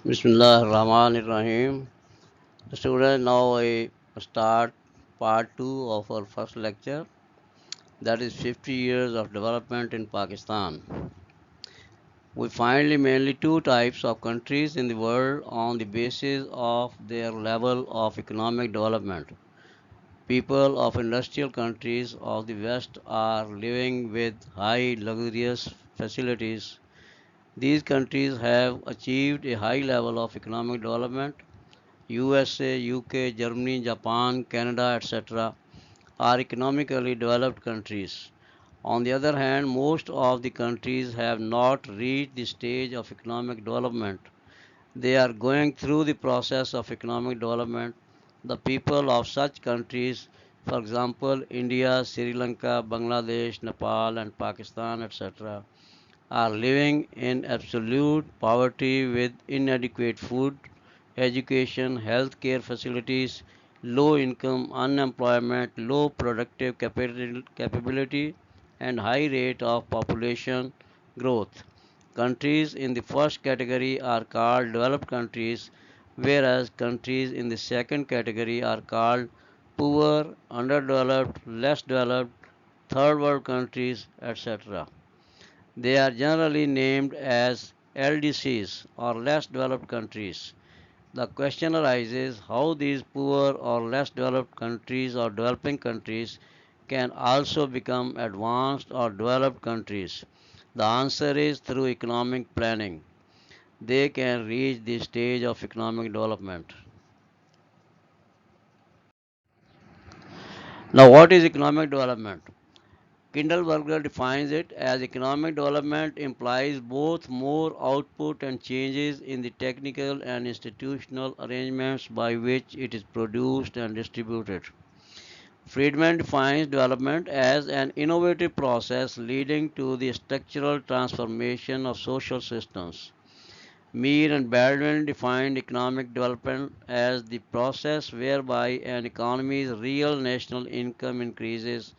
Bismillah Rahman Rahim. Students, now I start part 2 of our first lecture, that is 50 years of development in Pakistan. We find mainly two types of countries in the world on the basis of their level of economic development. People of industrial countries of the West are living with high luxurious facilities. These countries have achieved a high level of economic development. USA, UK, Germany, Japan, Canada, etc. are economically developed countries. On the other hand, most of the countries have not reached the stage of economic development. They are going through the process of economic development. The people of such countries, for example, India, Sri Lanka, Bangladesh, Nepal, and Pakistan, etc., are living in absolute poverty with inadequate food, education, health care facilities, low income, unemployment, low productive capability, and high rate of population growth. Countries in the first category are called developed countries, whereas countries in the second category are called poor, underdeveloped, less developed, third world countries, etc. They are generally named as LDCs or less developed countries. The question arises how these poor or less developed countries or developing countries can also become advanced or developed countries. The answer is through economic planning. They can reach the stage of economic development. Now, what is economic development? Kindleberger defines it as economic development implies both more output and changes in the technical and institutional arrangements by which it is produced and distributed. Friedman defines development as an innovative process leading to the structural transformation of social systems. Mead and Baldwin defined economic development as the process whereby an economy's real national income increases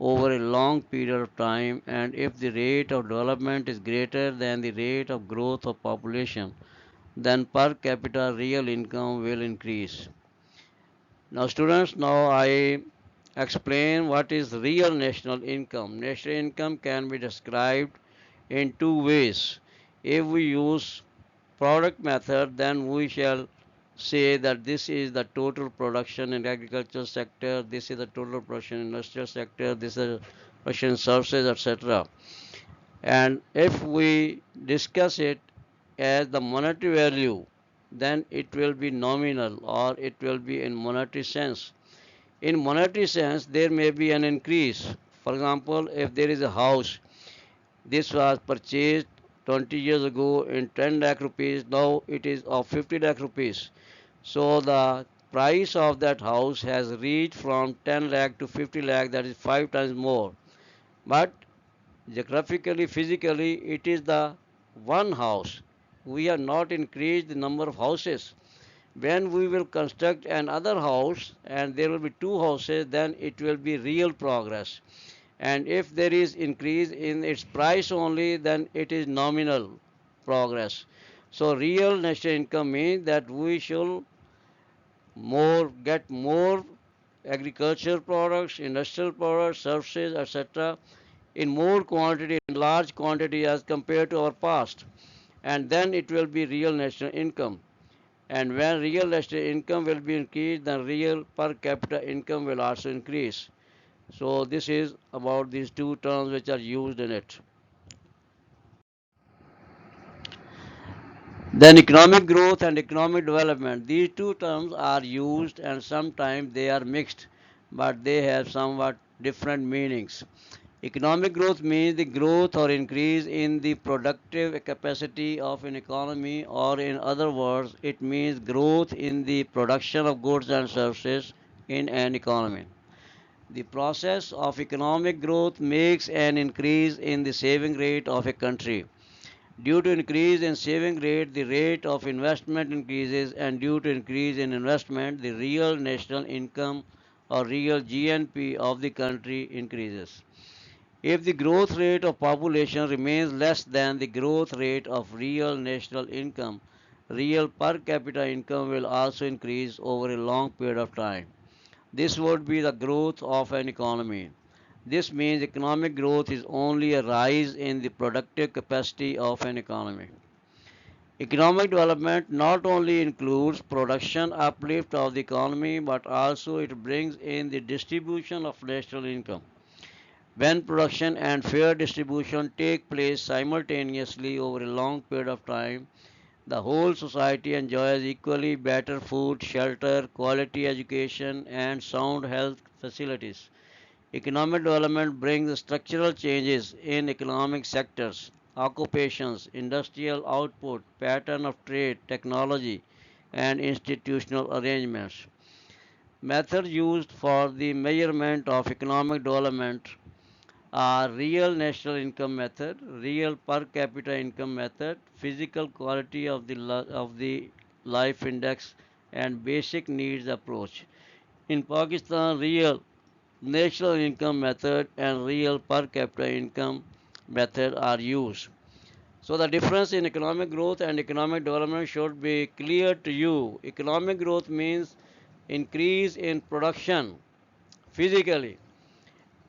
over a long period of time, and if the rate of development is greater than the rate of growth of population, then per capita real income will increase. Now, students, now I explain what is real national income. National income can be described in two ways. If we use product method, then we shall say that this is the total production in agricultural sector, this is the total production in industrial sector, this is production in services, etc. And if we discuss it as the monetary value, then it will be nominal or it will be in monetary sense. In monetary sense, there may be an increase. For example, if there is a house, this was purchased 20 years ago in 10 lakh rupees, now it is of 50 lakh rupees. So the price of that house has reached from 10 lakh to 50 lakh, that is 5 times more. But geographically, physically, it is the one house. We have not increased the number of houses. When we will construct another house and there will be two houses, then it will be real progress. And if there is increase in its price only, then it is nominal progress. So real national income means that we should get more agricultural products, industrial products, services, etc. in more quantity, in large quantity as compared to our past. And then it will be real national income. And when real national income will be increased, then real per capita income will also increase. So this is about these two terms which are used in it. Then economic growth and economic development. These two terms are used and sometimes they are mixed, but they have somewhat different meanings. Economic growth means the growth or increase in the productive capacity of an economy, or in other words, it means growth in the production of goods and services in an economy. The process of economic growth makes an increase in the saving rate of a country. Due to increase in saving rate, the rate of investment increases, and due to increase in investment, the real national income or real GNP of the country increases. If the growth rate of population remains less than the growth rate of real national income, real per capita income will also increase over a long period of time. This would be the growth of an economy. This means economic growth is only a rise in the productive capacity of an economy. Economic development not only includes production uplift of the economy but also it brings in the distribution of national income. When production and fair distribution take place simultaneously over a long period of time, the whole society enjoys equally better food, shelter, quality education, and sound health facilities. Economic development brings structural changes in economic sectors, occupations, industrial output, pattern of trade, technology, and institutional arrangements. Methods used for the measurement of economic development are real national income method, real per capita income method, physical quality of the life index, and basic needs approach. In Pakistan, real national income method and real per capita income method are used. So the difference in economic growth and economic development should be clear to you. Economic growth means increase in production physically,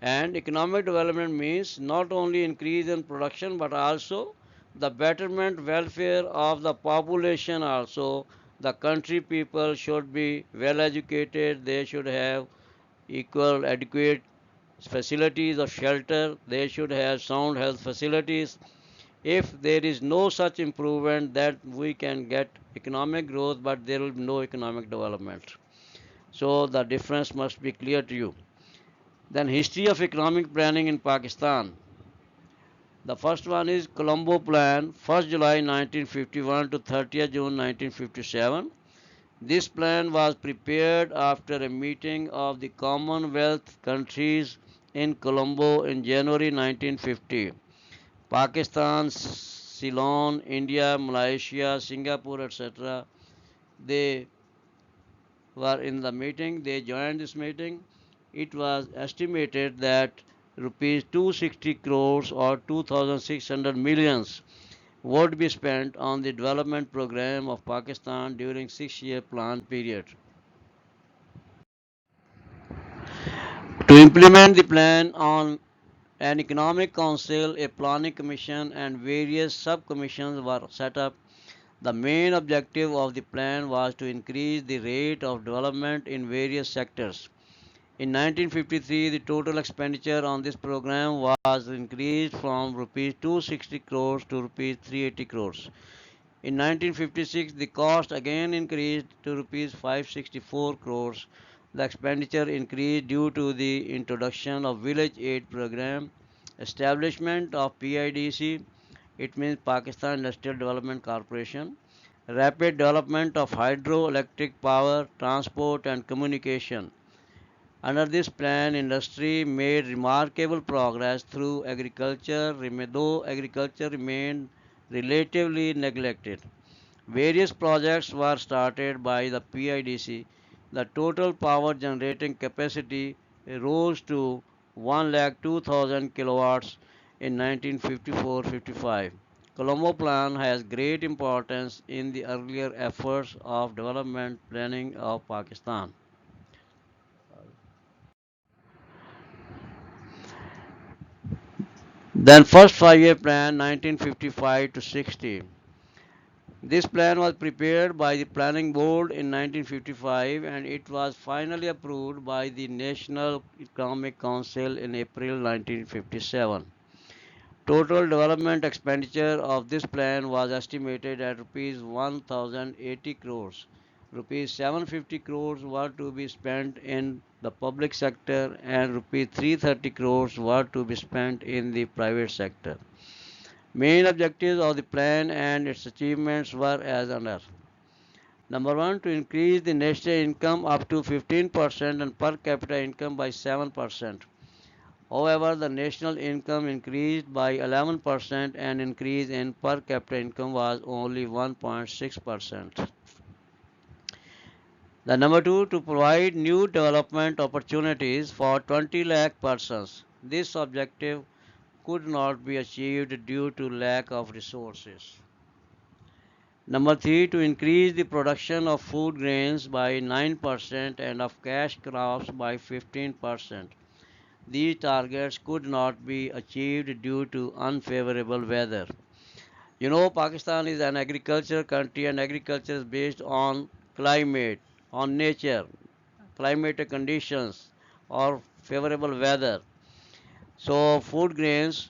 and economic development means not only increase in production but also the betterment welfare of the population also. The country people should be well educated, they should have equal adequate facilities of shelter, they should have sound health facilities. If there is no such improvement, that we can get economic growth but there will be no economic development. So the difference must be clear to you. Then history of economic planning in Pakistan. The first one is Colombo Plan, 1st July 1951 to 30th June 1957. This plan was prepared after a meeting of the Commonwealth countries in Colombo in January 1950. Pakistan, Ceylon, India, Malaysia, Singapore, etc. They were in the meeting, they joined this meeting. It was estimated that rupees 260 crores or 2600 millions would be spent on the development program of Pakistan during 6-year plan period. To implement the plan on an economic council, a planning commission and various sub-commissions were set up. The main objective of the plan was to increase the rate of development in various sectors. In 1953, the total expenditure on this program was increased from rupees 260 crores to rupees 380 crores. In 1956, the cost again increased to rupees 564 crores. The expenditure increased due to the introduction of village aid program, establishment of PIDC, it means Pakistan Industrial Development Corporation, rapid development of hydroelectric power, transport and communication. Under this plan, industry made remarkable progress through agriculture, though agriculture remained relatively neglected. Various projects were started by the PIDC. The total power generating capacity rose to 1,02,000 kilowatts in 1954-55. Colombo Plan has great importance in the earlier efforts of development planning of Pakistan. Then first 5-year plan 1955 to 60. This plan was prepared by the Planning Board in 1955 and it was finally approved by the National Economic Council in April 1957. Total development expenditure of this plan was estimated at rupees 1080 crores. Rupees 750 crores were to be spent in the public sector and rupees 330 crores were to be spent in the private sector. Main objectives of the plan and its achievements were as under. Number one, to increase the national income up to 15% and per capita income by 7%. However, the national income increased by 11% and increase in per capita income was only 1.6%. The number two, to provide new development opportunities for 20 lakh persons. This objective could not be achieved due to lack of resources. Number 3, to increase the production of food grains by 9% and of cash crops by 15%. These targets could not be achieved due to unfavorable weather. You know, Pakistan is an agricultural country, and agriculture is based on climate, on nature, climatic conditions, or favorable weather. So, food grains,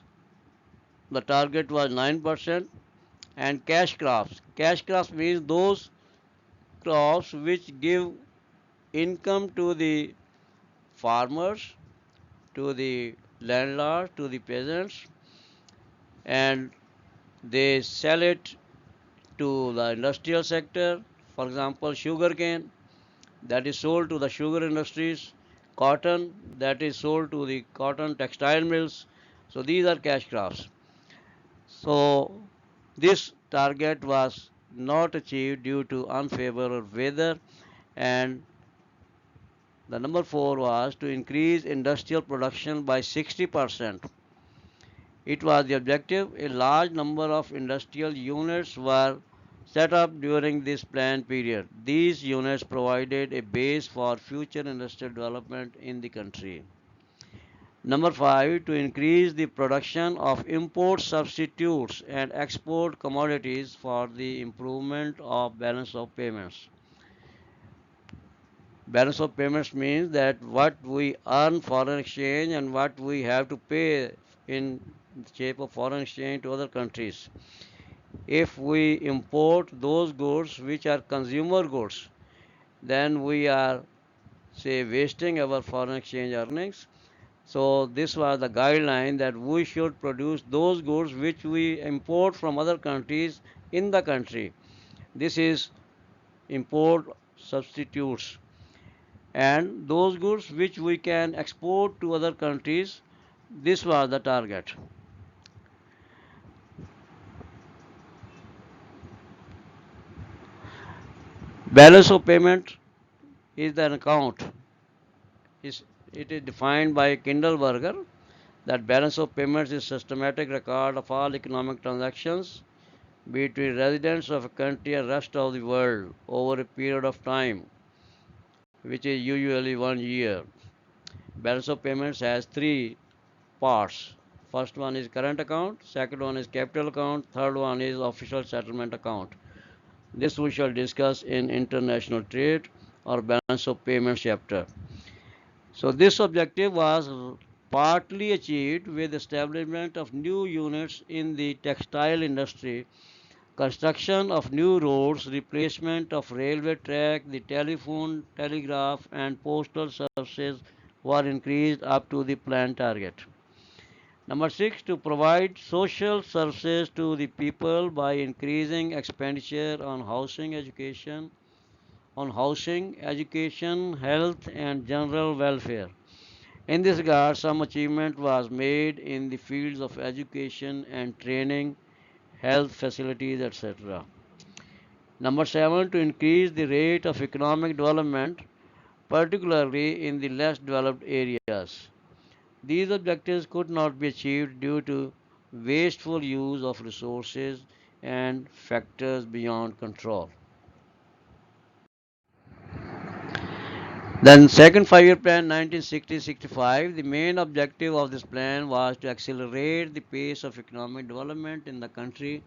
the target was 9%, and cash crops. Cash crops means those crops which give income to the farmers, to the landlords, to the peasants, and they sell it to the industrial sector. For example, sugarcane that is sold to the sugar industries, cotton that is sold to the cotton textile mills. So these are cash crops. So this target was not achieved due to unfavorable weather, and the number 4 was to increase industrial production by 60%. It was the objective. A large number of industrial units were set up during this planned period. These units provided a base for future industrial development in the country. Number 5, to increase the production of import substitutes and export commodities for the improvement of balance of payments. Balance of payments means that what we earn foreign exchange and what we have to pay in the shape of foreign exchange to other countries. If we import those goods which are consumer goods, then we are, say, wasting our foreign exchange earnings. So this was the guideline that we should produce those goods which we import from other countries in the country. This is import substitutes. And those goods which we can export to other countries, this was the target. Balance of payment is an account. It is defined by Kindleberger that balance of payments is systematic record of all economic transactions between residents of a country and rest of the world over a period of time, which is usually 1 year. Balance of payments has three parts. First one is current account, second one is capital account, third one is official settlement account. This we shall discuss in international trade or balance of payments chapter. So this objective was partly achieved with establishment of new units in the textile industry, construction of new roads, replacement of railway track, the telephone, telegraph and postal services were increased up to the planned target. Number 6, to provide social services to the people by increasing expenditure on housing, education, health and general welfare. In this regard, some achievement was made in the fields of education and training, health facilities, etc. Number 7, to increase the rate of economic development, particularly in the less developed areas. These objectives could not be achieved due to wasteful use of resources and factors beyond control. Then second 5-year plan 1960-65, the main objective of this plan was to accelerate the pace of economic development in the country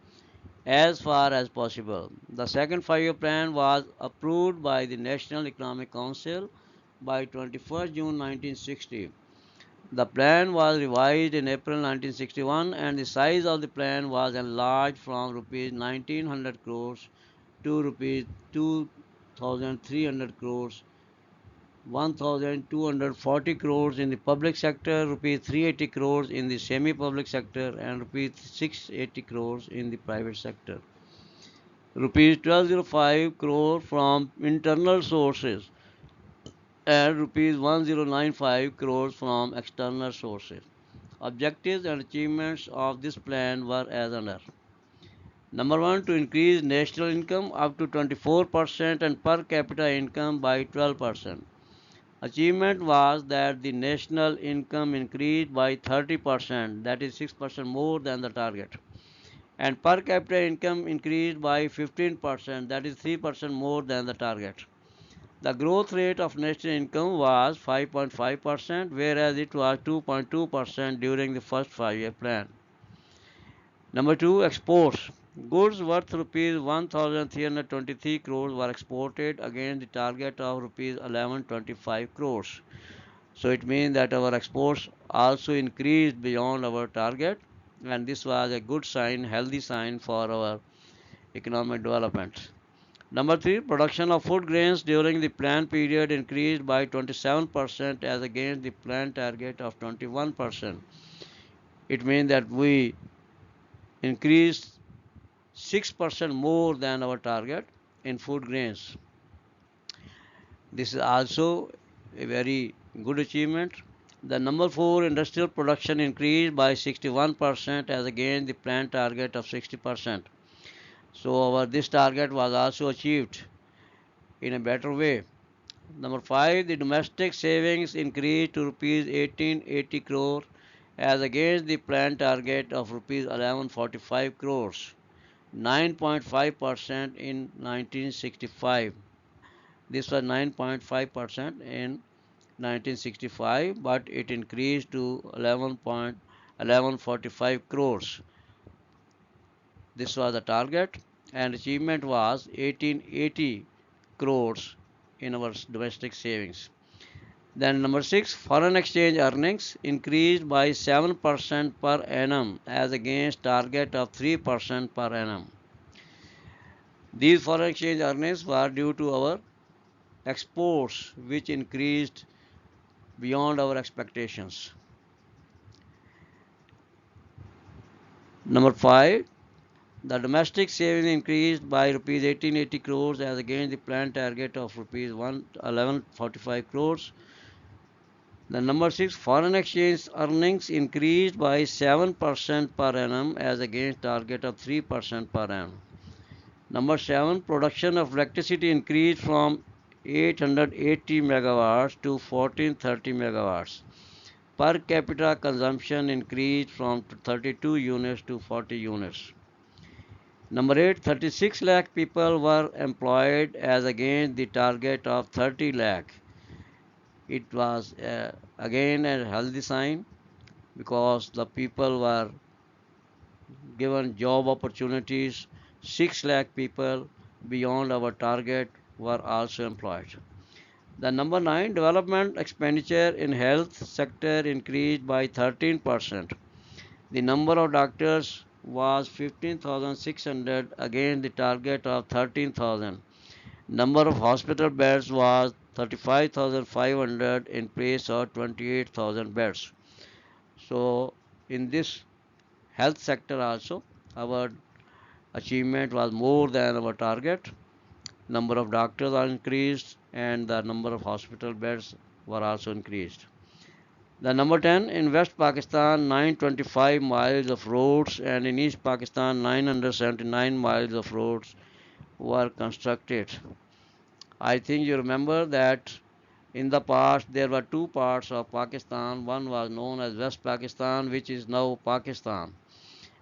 as far as possible. The second 5-year plan was approved by the National Economic Council by 21st June 1960. The plan was revised in April 1961 and the size of the plan was enlarged from rupees 1900 crores to rupees 2300 crores, 1240 crores in the public sector, rupees 380 crores in the semi-public sector and rupees 680 crores in the private sector. Rupees 1205 crore from internal sources and rupees 1095 crores from external sources. Objectives and achievements of this plan were as under. Number 1, to increase national income up to 24% and per capita income by 12%. Achievement was that the national income increased by 30%, that is 6% more than the target. and per capita income increased by 15%, that is 3% more than the target. The growth rate of national income was 5.5%, whereas it was 2.2% during the first 5-year plan. Number 2, exports. Goods worth rupees 1323 crores were exported against the target of rupees 1125 crores. So it means that our exports also increased beyond our target, and this was a good sign, healthy sign for our economic development. Number 3, production of food grains during the plan period increased by 27% as against the plan target of 21%. It means that we increased 6% more than our target in food grains. This is also a very good achievement. The number 4, industrial production increased by 61% as against the planned target of 60%. So this target was also achieved in a better way. Number 5, the domestic savings increased to rupees 1880 crore as against the planned target of rupees 1145 crores, 9.5% in 1965. This was 9.5% in 1965, but it increased to 11.1145 crores. This was the target, and achievement was 1880 crores in our domestic savings. Then number 6, foreign exchange earnings increased by 7% per annum as against target of 3% per annum. These foreign exchange earnings were due to our exports, which increased beyond our expectations. Number 5, the domestic savings increased by rupees 1880 crores as against the planned target of rupees 1145 crores. The number 6, foreign exchange earnings increased by 7% per annum as against target of 3% per annum. Number 7, production of electricity increased from 880 megawatts to 1430 megawatts. Per capita consumption increased from 32 units to 40 units. Number 8, 36 lakh people were employed as against the target of 30 lakh. It was again a healthy sign because the people were given job opportunities. 6 lakh people beyond our target were also employed. The number 9, development expenditure in health sector increased by 13%. The number of doctors was 15,600 against the target of 13,000. Number of hospital beds was 35,500 in place of 28,000 beds. So in this health sector also our achievement was more than our target. Number of doctors are increased and the number of hospital beds were also increased. The number 10, in West Pakistan 925 miles of roads and in East Pakistan 979 miles of roads were constructed. I think you remember that in the past there were two parts of Pakistan. One was known as West Pakistan, which is now Pakistan,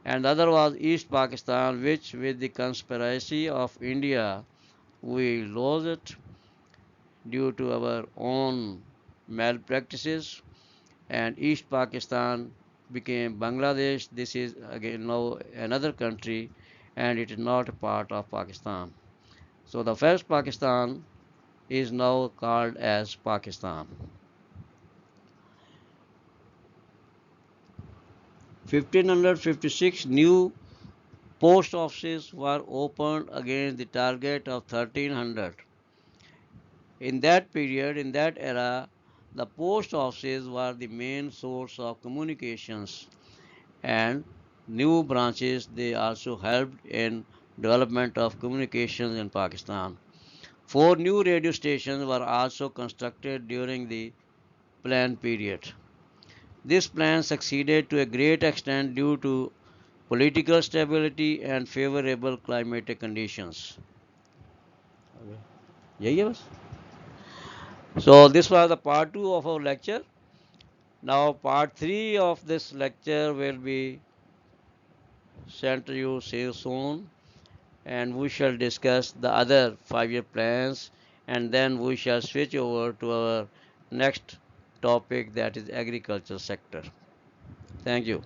and the other was East Pakistan, which with the conspiracy of India we lost it due to our own malpractices, and East Pakistan became Bangladesh. This is again now another country and it is not a part of Pakistan. So the first Pakistan is now called as Pakistan. 1556 new post offices were opened against the target of 1300. In that period, in that era, the post offices were the main source of communications, and new branches they also helped in development of communications in Pakistan. 4 new radio stations were also constructed during the plan period. This plan succeeded to a great extent due to political stability and favorable climatic conditions. So this was the part 2 of our lecture. Now part 3 of this lecture will be Center you see you soon, and we shall discuss the other 5 year plans, and then we shall switch over to our next topic, that is agriculture sector. Thank you.